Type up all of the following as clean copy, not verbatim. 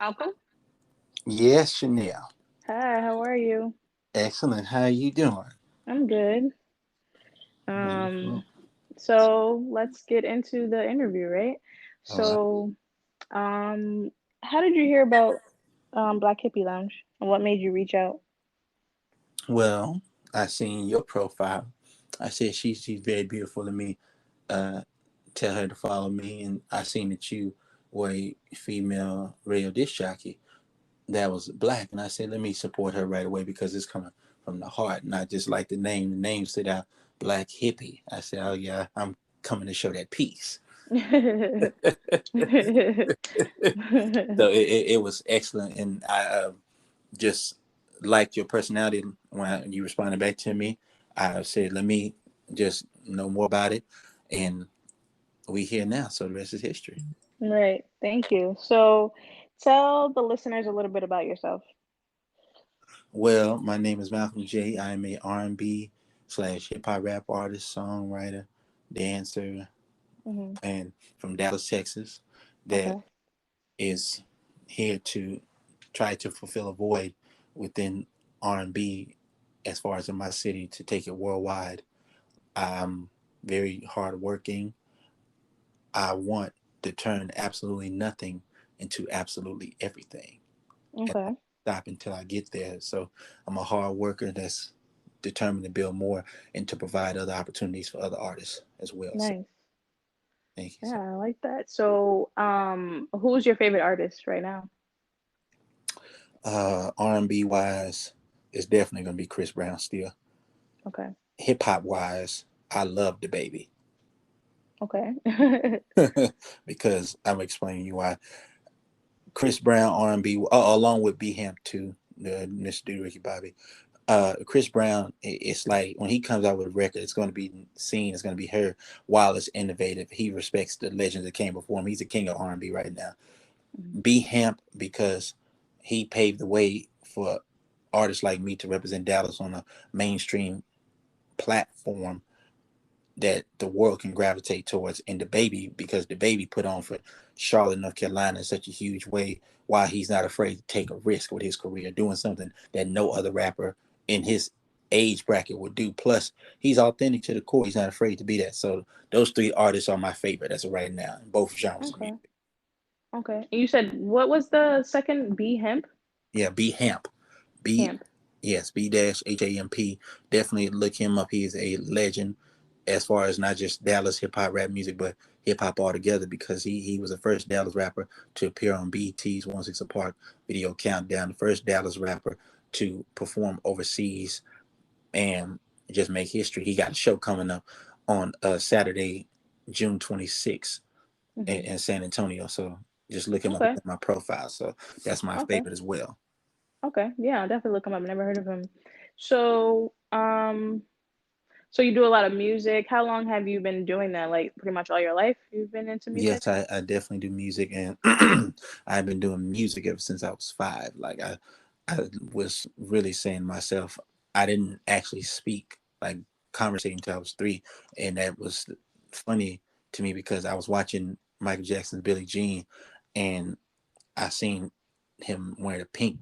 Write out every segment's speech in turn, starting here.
Malcolm? Yes, Chanel. Hi, how are you? Excellent. How are you doing? I'm good. Um, Wonderful. so let's get into the interview, right? All right. So, um, how did you hear about Black Hippie Lounge and what made you reach out? Well, I seen your profile. I said she's very beautiful to me. Uh, Tell her to follow me, and I seen that you were a female radio disc jockey that was black, and I said let me support her right away because it's coming from the heart, and I just like the name. The name stood out, Black Hippie. I said, oh yeah, I'm coming to show that peace. So it was excellent, and I just liked your personality when you responded back to me. I said, let me just know more about it. And we here now. So the rest is history. Right. Thank you. So, tell the listeners a little bit about yourself. Well, my name is Malcolm J. I'm a R&B slash hip hop rap artist, songwriter, dancer, Hmm. and from Dallas, Texas, that Okay. is here to try to fulfill a void within R&B as far as in my city to take it worldwide. I'm very hardworking. I want to turn absolutely nothing into absolutely everything. And I Okay. stop until I get there. So I'm a hard worker that's determined to build more and to provide other opportunities for other artists as well. So Nice. thank you. So Yeah, I like that. So, who's your favorite artist right now? R&B wise, it's definitely gonna be Chris Brown still. Okay. Hip hop wise, I love the baby Okay. because I'm explaining you why. Chris Brown R&B, along with B Hamp too, the Mr. Ricky Bobby. Chris Brown, it's like when he comes out with a record, it's going to be seen, it's going to be heard while it's innovative. He respects the legends that came before him. He's the king of R&B right now. Mhm. B Hamp, because he paved the way for artists like me to represent Dallas on a mainstream platform that the world can gravitate towards. And the baby, because the baby put on for Charlotte, North Carolina in such a huge way, why he's not afraid to take a risk with his career, doing something that no other rapper in his age bracket would do. Plus, he's authentic to the core. He's not afraid to be that. So those three artists are my favorite as of right now in both genres of Okay. music. Okay. You said what was the second B hemp? Yeah, B Hamp. B Hemp. Yes, B dash HAMP. Definitely look him up. He is a legend as far as not just Dallas hip hop rap music, but hip hop altogether because he was the first Dallas rapper to appear on BET's 1/6 Apart video countdown, the first Dallas rapper to perform overseas and just make history. He got a show coming up on Saturday, June 26th Hmm. in San Antonio. So just look him up Okay. in my profile. So that's my Okay. favorite as well. Okay. Yeah, I'll definitely look him up. Never heard of him. So, so you do a lot of music. How long have you been doing that? Like pretty much all your life you've been into music? Yes, I definitely do music, and I've been doing music ever since I was five. Like I was really saying to myself, I didn't actually speak like conversating until I was three, and that was funny to me because I was watching Michael Jackson's Billie Jean, and I seen him wearing a pink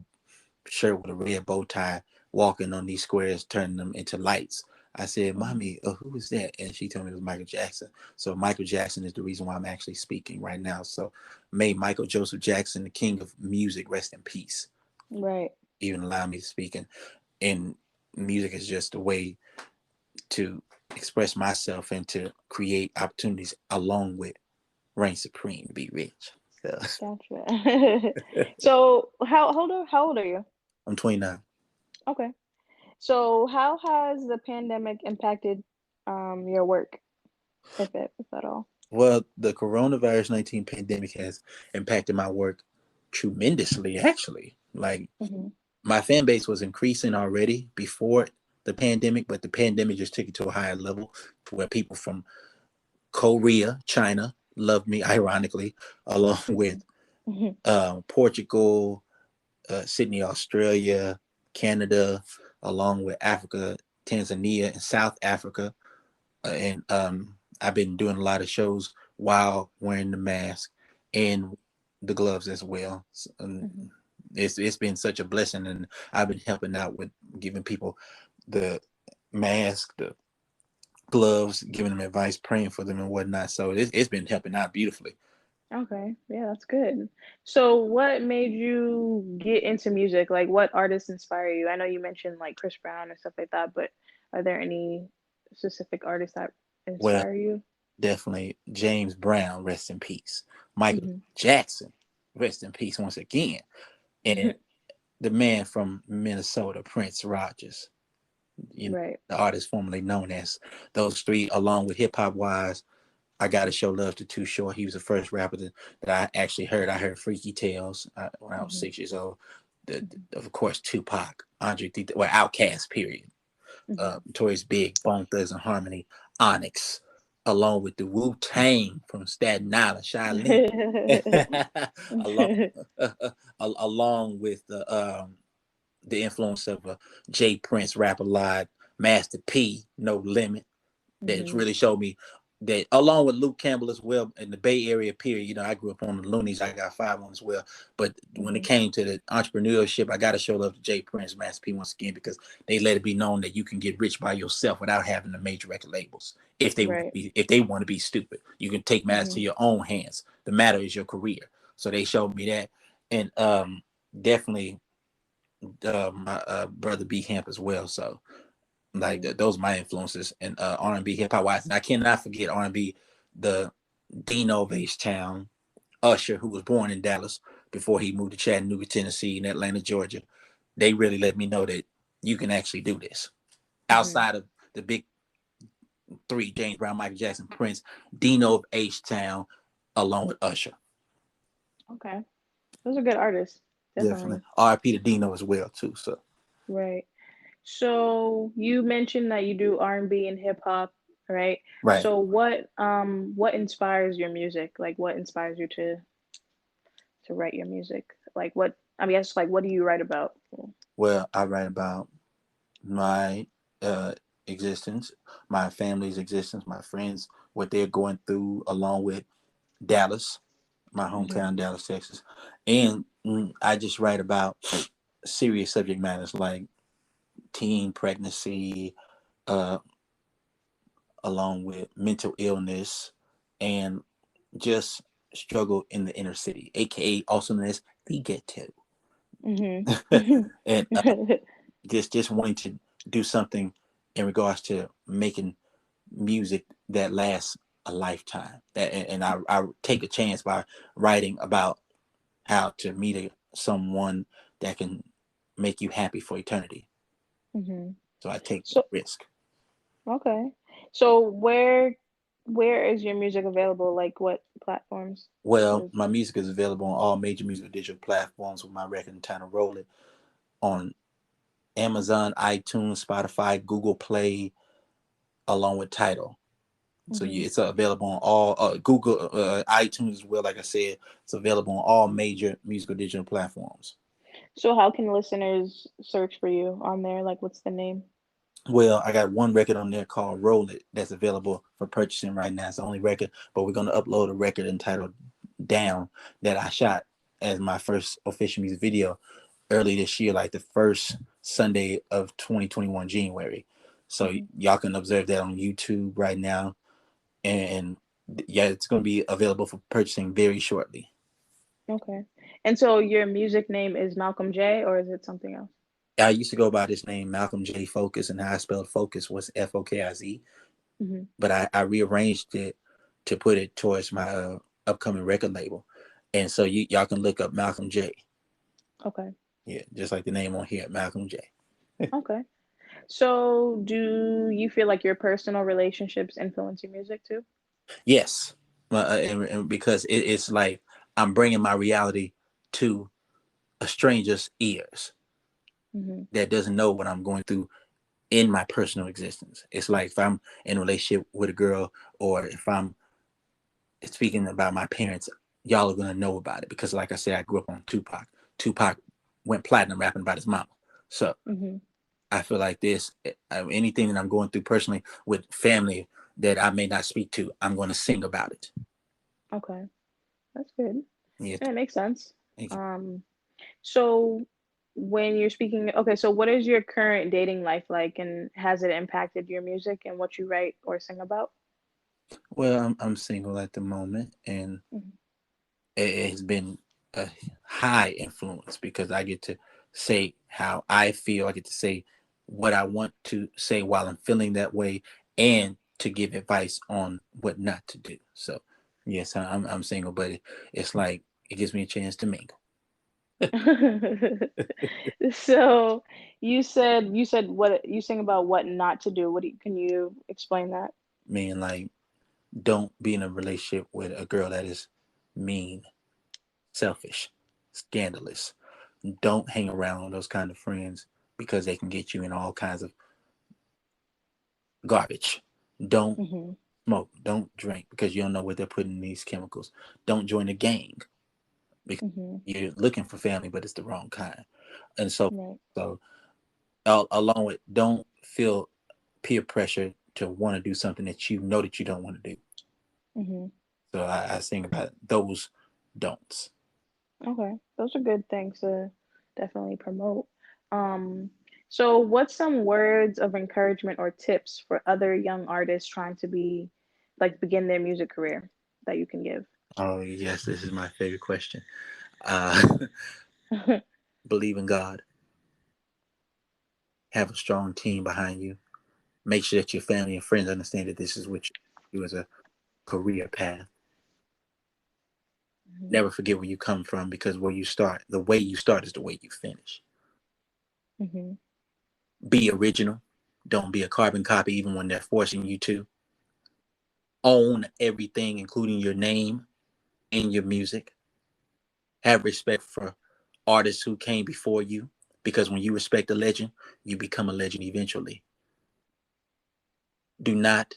shirt with a red bow tie, walking on these squares, turning them into lights. I said, Hmm. "Mommy, who is that?" And she told me it was Michael Jackson. So Michael Jackson is the reason why I'm actually speaking right now. So may Michael Joseph Jackson, the king of music, rest in peace. Right. Even allow me to speak. And music is just a way to express myself and to create opportunities along with reign supreme, be rich. So Gotcha. So how old are you? I'm 29. Okay. So how has the pandemic impacted your work, if at all? Well, the coronavirus 19 pandemic has impacted my work tremendously, actually. Like, Hmm. my fan base was increasing already before the pandemic, but the pandemic just took it to a higher level to where people from Korea, China loved me, ironically, along Hmm. with Hmm. Portugal, Sydney, Australia, Canada, along with Africa, Tanzania, and South Africa. And I've been doing a lot of shows while wearing the mask. And the gloves as well. Mhm. It's been such a blessing, and I've been helping out with giving people the mask, the gloves, giving them advice, praying for them and whatnot. So it's been helping out beautifully. Okay, yeah, that's good. So, what made you get into music? Like, what artists inspire you? I know you mentioned like Chris Brown and stuff like that, but are there any specific artists that Well, inspire you? definitely James Brown, rest in peace. Michael Hmm. Jackson, rest in peace once again. And the man from Minnesota, Prince Rogers, you know, Right. the artist formerly known as. Those three, along with hip hop wise, I gotta show love to Too Short. He was the first rapper that I actually heard. I heard Freaky Tales when I was Hmm. 6 years old. Hmm. Of course, Tupac, Andre 3000, well, Outkast, period. Hmm. Toys Big, Bone Thugs and Harmony, Onyx, along with the Wu Tang from Staten Island, Shaolin, along along with the influence of Jay Prince, Rap a Lot, Master P, No Limit, that Hmm. really showed me that, along with Luke Campbell as well, in the Bay Area period. You know, I grew up on the Loonies. I got five on as well. But when it Hmm. came to the entrepreneurship, I got to show love to Jay Prince, Master P once again, because they let it be known that you can get rich by yourself without having the major record labels. Right. If they want to be stupid, you can take matters Hmm. to your own hands. The matter is your career. So they showed me that, and definitely my brother B Hemp as well. So like Hmm. those are my influences in R&B, hip hop wise. And I cannot forget R&B, the Dino of H-Town, Usher, who was born in Dallas before he moved to Chattanooga, Tennessee, and Atlanta, Georgia. They really let me know that you can actually do this. Hmm. Outside of the big three, James Brown, Michael Jackson, Prince, Dino of H-Town, along with Usher. Okay, those are good artists, Definitely. definitely. RP to Dino as well, too. So, Right. So you mentioned that you do R&B and hip hop, right? right. So what inspires your music? Like what inspires you to write your music? Like what I mean, guess like what do you write about? Well, I write about my uh, existence, my family's existence, my friends, what they're going through, along with Dallas, my Hmm. hometown, Dallas, Texas. And I just write about serious subject matters like teen pregnancy, uh, along with mental illness, and just struggle in the inner city, aka also known as the ghetto. Hmm. And just wanting to do something in regards to making music that lasts a lifetime. And I take a chance by writing about how to meet someone that can make you happy for eternity. Hmm. So I take So risk. okay. So where is your music available? Like what platforms? Well, Is my music is available on all major music digital platforms with my record entitled Roll It on Amazon, iTunes, Spotify, Google Play, along with Tidal. So hmm. it's available on all Google, iTunes as well. Like I said, it's available on all major musical digital platforms. So how can listeners search for you on there? Like what's the name? Well, I got one record on there called Roll It that's available for purchasing right now. It's the only record, but we're going to upload a record entitled Down that I shot as my first official music video early this year, like the first Sunday of 2021, January. So Hmm. y'all can observe that on YouTube right now. And yeah, it's going to be available for purchasing very shortly. Okay. And so your music name is Malcolm J, or is it something else? I used to go by this name, Malcolm J. Focus, and how I spelled focus was Fokiz. Hmm. But I rearranged it to put it towards my upcoming record label. And so y'all can look up Malcolm J. Okay. Yeah, just like the name on here, Malcolm J. Okay. So do you feel like your personal relationships influence your music too? Yes, and because it's like I'm bringing my reality to a stranger's ears Hmm. that doesn't know what I'm going through in my personal existence. It's like if I'm in a relationship with a girl, or if I'm speaking about my parents, y'all are gonna know about it because, like I said, I grew up on Tupac. Tupac went platinum rapping about his mama. So Hmm. I feel like this, anything that I'm going through personally with family that I may not speak to, I'm going to sing about it. Okay. That's good. Yes. Yeah, it makes sense. Thank you. Um, so when you're speaking, okay, so what is your current dating life like, and has it impacted your music and what you write or sing about? Well, I'm single at the moment, and Mhm. it has been a high influence because I get to say how I feel. I get to say what I want to say while I'm feeling that way, and to give advice on what not to do. So, yes, I'm single, but it's like it gives me a chance to mingle. So you said what you sing about what not to do. Can you explain that? Meaning, like, don't be in a relationship with a girl that is mean, selfish, scandalous. Don't hang around those kind of friends because they can get you in all kinds of garbage. Don't Hmm. smoke. Don't drink because you don't know what they're putting in these chemicals. Don't join a gang because Hmm. you're looking for family, but it's the wrong kind. And Right. so along with don't feel peer pressure to want to do something that you know that you don't want to do. Hmm. So I think about those don'ts. Okay, those are good things to definitely promote. Um, so what's some words of encouragement or tips for other young artists trying to begin their music career that you can give? Oh yes, this is my favorite question. Uh, believe in God. Have a strong team behind you. Make sure that your family and friends understand that this is what you do as a career path. Hmm. Never forget where you come from because where you start, the way you start is the way you finish. Hmm. Be original. Don't be a carbon copy even when they're forcing you to. Own everything, including your name and your music. Have respect for artists who came before you because when you respect a legend, you become a legend eventually. Do not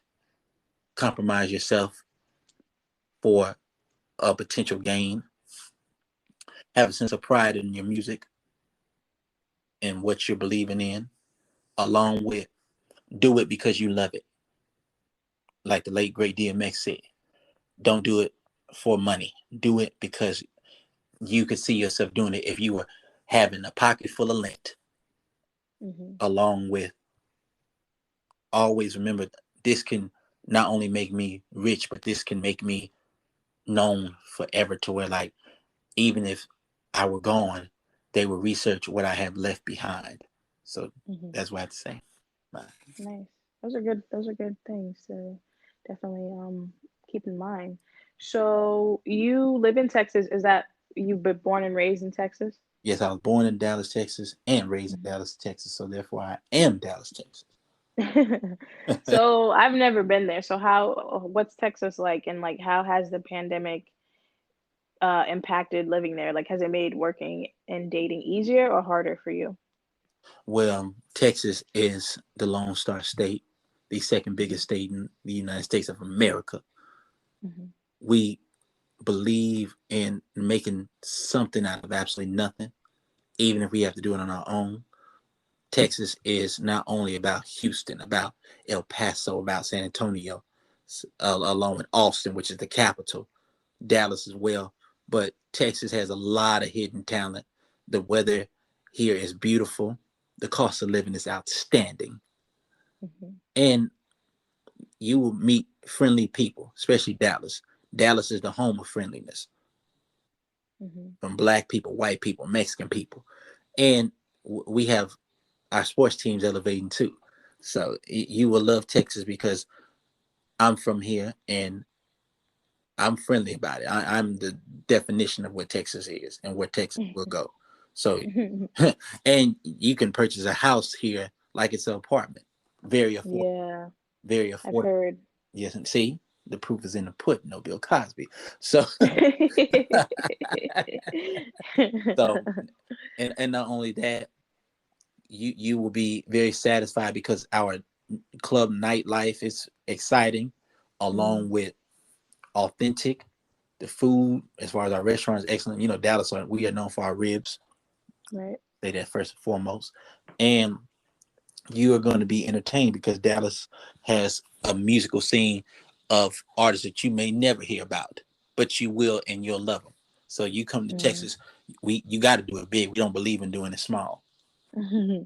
compromise yourself for a potential gain. Have a sense of pride in your music and what you're believing in, along with do it because you love it. Like the late great DMX said, don't do it for money. Do it because you could see yourself doing it if you were having a pocket full of lint. Hmm. Along with always remember this can not only make me rich, but this can make me known forever to where like even if I were gone, they would research what I have left behind. So Hmm. that's what I have to say. Bye. Nice. Those are good things to definitely keep in mind. So you live in Texas. Is that you've been born and raised in Texas? Yes, I was born in Dallas, Texas, and raised in Dallas, Texas. So therefore, I am Dallas, Texas. So I've never been there. So what's Texas like, and like how has the pandemic impacted living there? Like, has it made working and dating easier or harder for you? Well, Texas is the Lone Star State, the second Hmm. biggest state in the United States of America. Hmm. We believe in making something out of absolutely nothing, even if we have to do it on our own. Texas is not only about Houston, about El Paso, about San Antonio, along with Austin, which is the capital, Dallas as well. But Texas has a lot of hidden talent. The weather here is beautiful. The cost of living is outstanding. Hmm. And you will meet friendly people, especially Dallas. Dallas is the home of friendliness Hmm. from black people, white people, Mexican people. And we have our sports teams elevating too. So you will love Texas because I'm from here and I'm friendly about it. I'm the definition of what Texas is and where Texas will go. So, and you can purchase a house here like it's an apartment. Very affordable, Yeah, very I've affordable. heard. Yes, and see, the proof is in the pudding. No Bill Cosby. So, so, and not only that, you will be very satisfied because our club nightlife is exciting, Mm, along with authentic. The food, as far as our restaurant, is excellent. You know, Dallas, we are known for our ribs. right. Say that first and foremost. And you are going to be entertained because Dallas has a musical scene of artists that you may never hear about, but you will and you'll love them. So you come to Mm. Texas, you got to do it big. We don't believe in doing it small. Mhm.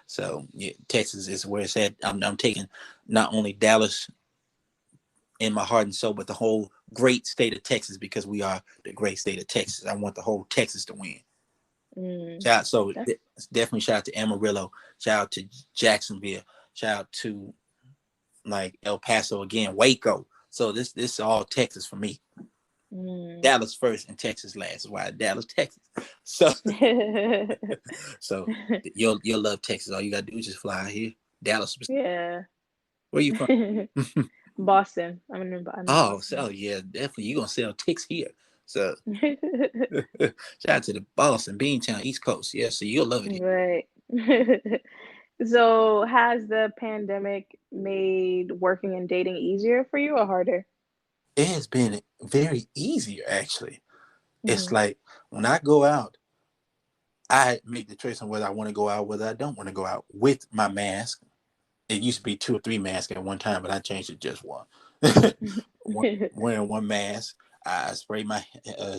So yeah, Texas is where it's at. I'm taking not only Dallas in my heart and soul, but the whole great state of Texas, because we are the great state of Texas. I want the whole Texas to win. Mm. Shout out, so That's definitely shout out to Amarillo, shout out to Jacksonville, shout out to like El Paso again, Waco. So this is all Texas for me. mm. Dallas first and Texas last. Why Dallas, Texas? So so you'll love Texas. All you gotta do is just fly out here. Dallas. Yeah. Where you from? Boston. I'm in Oh, so Boston. yeah, definitely you're gonna sell ticks here. So shout out to the Boston, Beantown, East Coast. Yeah, so you'll love it here. Right. So, has the pandemic made working and dating easier for you or harder? It has been very easier actually. It's Hmm. like when I go out, I make the choice on whether I want to go out, whether I don't want to go out with my mask. It used to be 2 or 3 masks at one time, but I changed it to just one. Wearing one mask. I spray my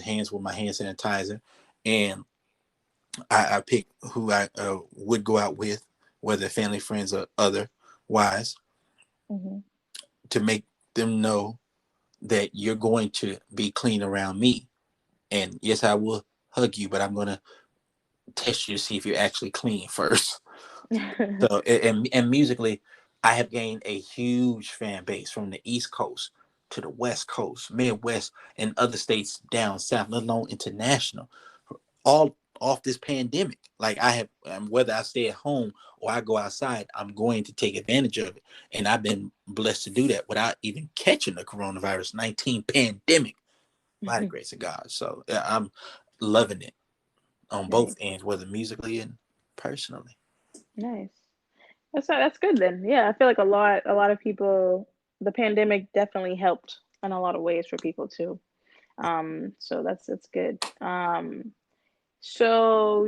hands with my hand sanitizer, and I pick who I would go out with, whether family, friends, or otherwise, Hmm. to make them know that you're going to be clean around me. And yes, I will hug you, but I'm going to test you to see if you're actually clean first. So, and musically, I have gained a huge fan base from the East Coast to the West Coast, Midwest, and other states down south, let alone international, all off this pandemic. Like I have, whether I stay at home or I go outside, I'm going to take advantage of it, and I've been blessed to do that without even catching the coronavirus 19 pandemic by the grace of God. So yeah, I'm loving it on both Nice, ends, whether musically and personally. nice. That's good then. Yeah, I feel like a lot of people, the pandemic definitely helped in a lot of ways for people too. So that's good. So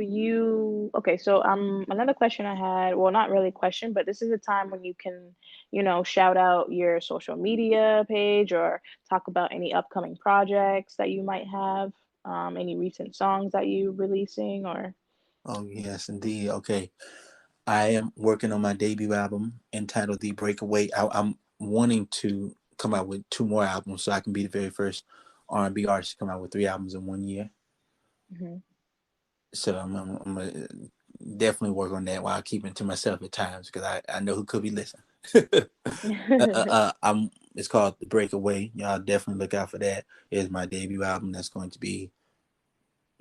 okay, so another question I had, well, not really a question, but this is a time when you can, shout out your social media page or talk about any upcoming projects that you might have, any recent songs that you releasing or Oh yes, indeed. Okay, I am working on my debut album entitled "The Breakaway." I'm wanting to come out with 2 more albums, so I can be the very first R&B artist to come out with 3 albums in 1 year. Mhm. So I'm gonna definitely work on that while keeping it to myself at times, because I know who could be listening. I'm. It's called "The Breakaway." Y'all definitely look out for that. It's my debut album that's going to be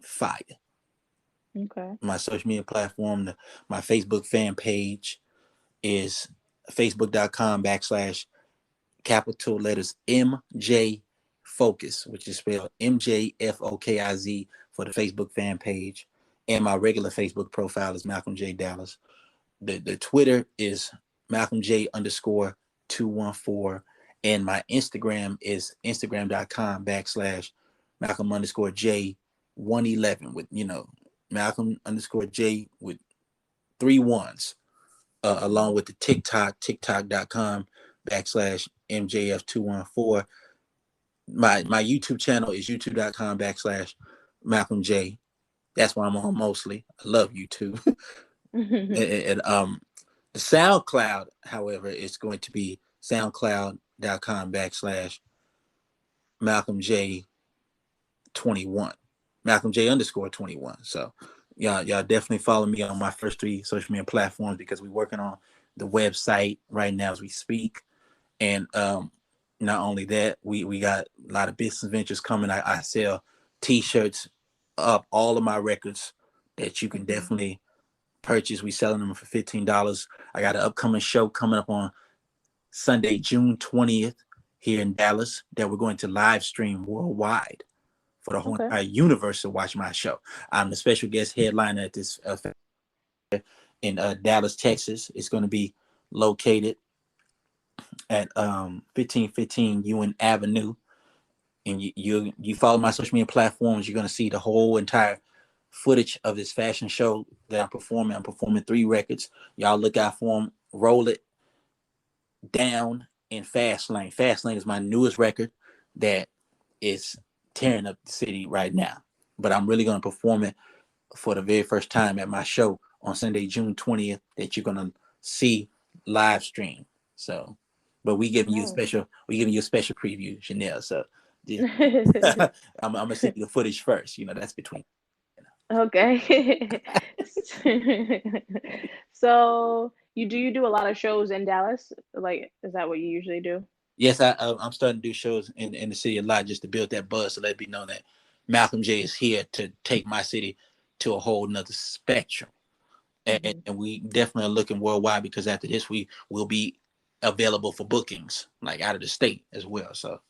fire. Okay. My social media platform, my Facebook fan page is facebook.com/ capital letters MJ Focus, which is spelled MJFOKIZ for the Facebook fan page. And my regular Facebook profile is Malcolm J. Dallas. The Twitter is Malcolm J underscore 214. And my Instagram is instagram.com/ Malcolm underscore J 111 with, Malcolm underscore J with 3 1s, along with the tiktok.com/ MJF214. My YouTube channel is youtube.com/ Malcolm J. That's why I'm on mostly. I love YouTube. and the SoundCloud, however, is going to be soundcloud.com/ Malcolm J 21. Malcolm J underscore 21. So y'all definitely follow me on my first 3 social media platforms, because we're working on the website right now as we speak. And not only that, we got a lot of business ventures coming. I sell t-shirts up, all of my records that you can Mhm. definitely purchase. We selling them for $15. I got an upcoming show coming up on Sunday, June 20th here in Dallas, that we're going to live stream worldwide for the whole Okay. entire universe to watch my show. I'm the special guest headliner at this in Dallas, Texas. It's going to be located at 1515 Ewan Avenue. And you follow my social media platforms, you're going to see the whole entire footage of this fashion show that I'm performing. I'm performing 3 records. Y'all look out for them. Roll It Down in Fast Lane. Fast Lane is my newest record that is tearing up the city right now. But I'm really going to perform it for the very first time at my show on Sunday, June 20th, that you're going to see live stream. So, but Nice. we giving you a special preview, Chanel. So, yeah, I'm gonna send you the footage first. That's between. Okay. So you do a lot of shows in Dallas? Like, is that what you usually do? Yes, I'm starting to do shows in the city a lot just to build that buzz to let me know that Malcolm J is here to take my city to a whole nother spectrum. Hmm. And we definitely are looking worldwide because after this we will be available for bookings like out of the state as well. So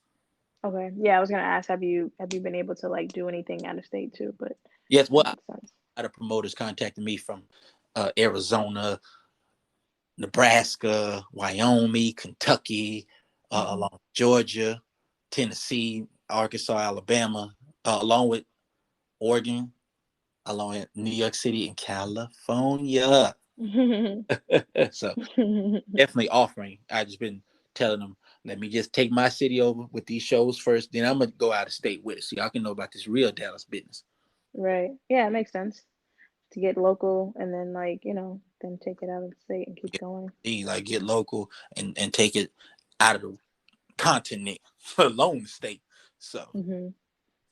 Okay. Yeah, I was gonna ask, have you been able to like do anything out of state too? But yes, that well, makes sense. a lot of promoters contacted me from Arizona, Nebraska, Wyoming, Kentucky, Hmm. along Georgia, Tennessee, Arkansas, Alabama, along with Oregon, along with New York City and California. So definitely offering. I just been telling them, let me just take my city over with these shows first, then I'm gonna go out of state with it, so y'all can know about this real Dallas business. Right. Yeah, it makes sense to get local and then like, then take it out of the state and keep going. Like get local and take it out of the continent, alone the state. So, Hmm.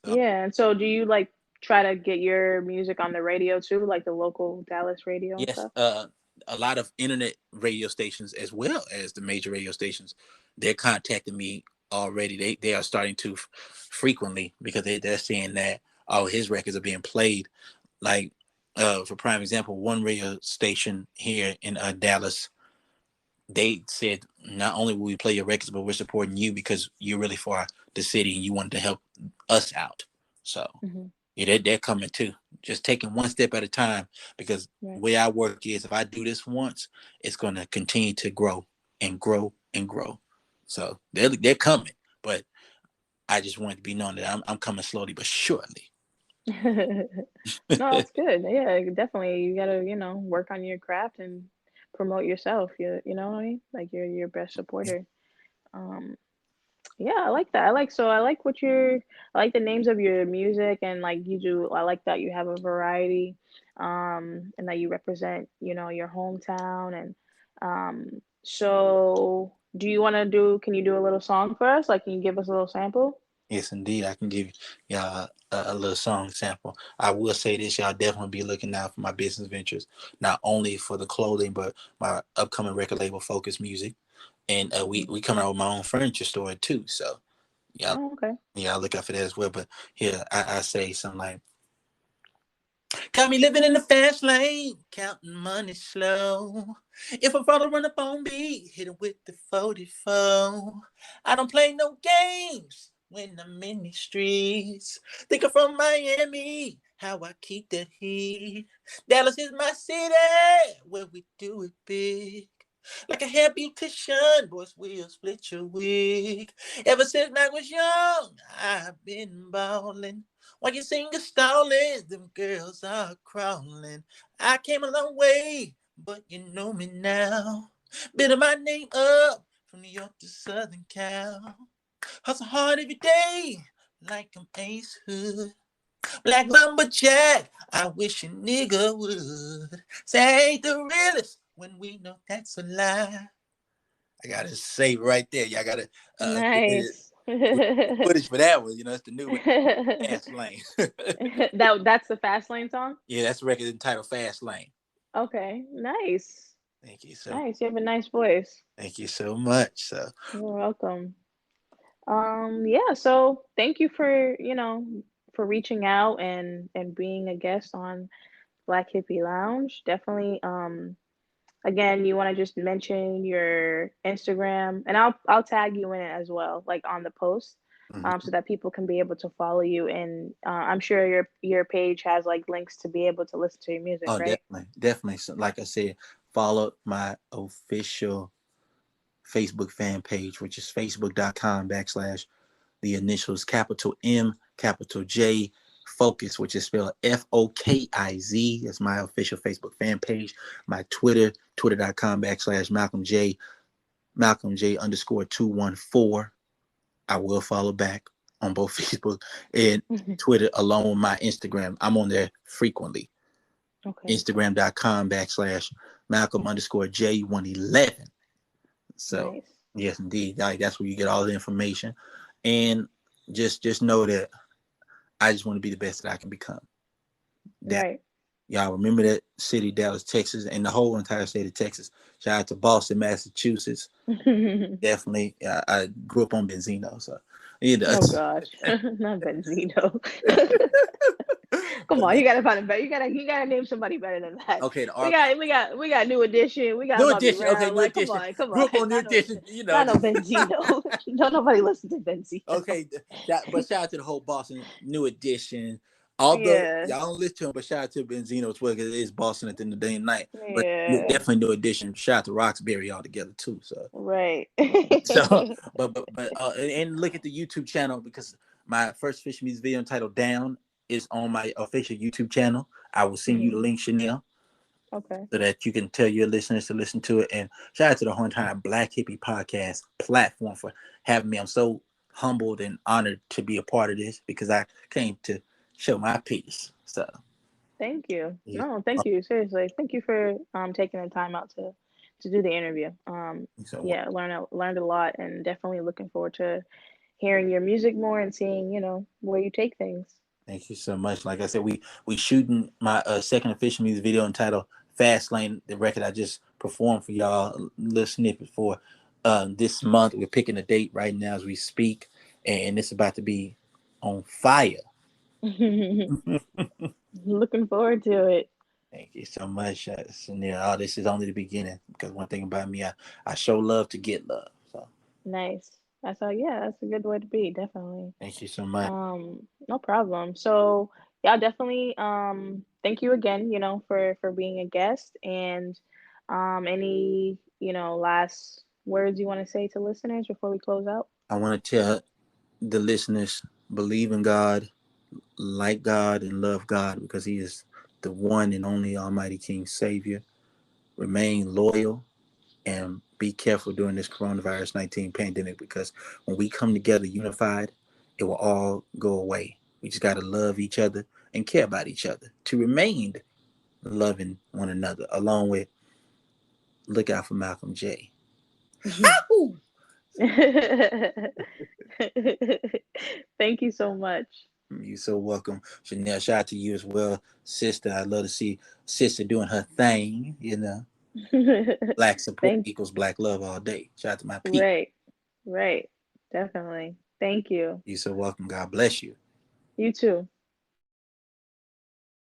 uh, Yeah. And so do you like try to get your music on the radio too, like the local Dallas radio and yes, stuff? a lot of internet radio stations as well as the major radio stations, they're contacting me already. They are starting to frequently because they're seeing that all his records are being played. Like for prime example, one radio station here in Dallas, they said not only will we play your records, but we're supporting you because you're really for the city and you wanted to help us out. So Hmm. yeah, they're coming too. Just taking one step at a time because the Right. way I work is if I do this once, it's going to continue to grow and grow and grow. So they're coming, but I just want to be known that I'm coming slowly but surely. No, that's good. Yeah, definitely. You gotta, work on your craft and promote yourself. You know what I mean? Like you're your best supporter. Um, yeah, I like that. I like I like the names of your music and like you do. I like that you have a variety, and that you represent, your hometown. And so do you want to can you do a little song for us? Like, can you give us a little sample? Yes, indeed. I can give y'all a little song sample. I will say this, y'all definitely be looking out for my business ventures, not only for the clothing, but my upcoming record label, Focus Music. And Hmm. we coming out with my own furniture store too. So y'all, Oh, okay. y'all look out for that as well. But here, I say something like, got me living in the fast lane, counting money slow. If a father run up on me, hit him with the 44. I don't play no games when I'm in the streets. Think I'm from Miami, how I keep that heat. Dallas is my city, where we do it big. Like a hair beautician, boys will split your wig. Ever since I was young, I've been ballin'. While you sing a stalling, them girls are crawling. I came a long way, but you know me now. Building my name up from New York to Southern Cal. Hustle hard every day, like I'm Ace Hood. Black lumberjack, I wish a nigga would. Say I ain't the realest when we know that's a lie. I gotta say right there, y'all gotta give me Nice. the footage for that one. It's the new one, Fast Lane. That's the Fast Lane song? Yeah, that's the record entitled Fast Lane. Okay, nice. Thank you so Nice. You have a nice voice. thank you so much. So You're welcome. Yeah, so thank you for, for reaching out and being a guest on Black Hippie Lounge. Definitely again, you want to just mention your Instagram and I'll tag you in it as well, like on the post. mhm. So that people can be able to follow you, and I'm sure your page has like links to be able to listen to your music, Oh, right? definitely, definitely. So, like I said, follow my official Facebook fan page, which is facebook.com/ the initials capital M, capital J, Focus, which is spelled FOKIZ. That's my official Facebook fan page. My Twitter, twitter.com/ Malcolm J, Malcolm J _214. I will follow back. on both Facebook and Twitter, along with my Instagram. I'm on there frequently. Okay. Instagram.com/Malcolm_J111. So Nice. yes, indeed, like that's where you get all the information. And just know that I just want to be the best that I can become. That Right. y'all remember that city, Dallas, Texas, and the whole entire state of Texas. Shout out to Boston, Massachusetts. Definitely, I grew up on Benzino, so you know. Oh gosh, not Benzino. Come But on, no, you gotta find a better. You gotta name somebody better than that. okay, the We R. got we got we got New Edition. We got New Bobby Edition. Okay, Brown. New Like, come Edition. on, come Grew on. up on New Not no, Edition. You know. not no Benzino. Don't nobody listen to Benzino. Okay, but shout out to the whole Boston New Edition. Although Yeah, y'all don't listen to him, but shout out to Benzino as well because it is Boston at the end of the day and night. But yeah, definitely New Edition. Shout out to Roxbury all together too. So right. so, and look at the YouTube channel because my first Fish Music video entitled "Down" is on my official YouTube channel. I will send you the Mhm. link, Chanel, Okay. so that you can tell your listeners to listen to it. And shout out to the whole entire Black Hippie Podcast platform for having me. I'm so humbled and honored to be a part of this because I came to show my piece. So, Thank you. yeah. No, thank you. Seriously, thank you for taking the time out to do the interview. So Yeah, learned a lot, and definitely looking forward to hearing your music more and seeing where you take things. thank you so much. Like I said, we shooting my second official music video entitled "Fast Lane," the record I just performed for y'all. A little snippet for this month. We're picking a date right now as we speak, and it's about to be on fire. Looking forward to it. Thank you so much, Chanel. Oh, this is only the beginning because one thing about me, I show love to get love. So Nice. Yeah, that's a good way to be, definitely. thank you so much. No problem. So yeah, definitely thank you again, for being a guest, and any, last words you want to say to listeners before we close out? I want to tell the listeners believe in God, like God, and love God because He is the one and only Almighty King Savior. Remain loyal and be careful during this coronavirus 19 pandemic because when we come together unified, it will all go away. We just got to love each other and care about each other to remain loving one another, along with look out for Malcolm J. Thank you so much. You so welcome, Chanel. Shout out to you as well, sister. I love to see sister doing her thing. You know, black support Thank equals black love all day. Shout out to my people. Right, right. Definitely. Thank you. You so welcome. God bless you. You too.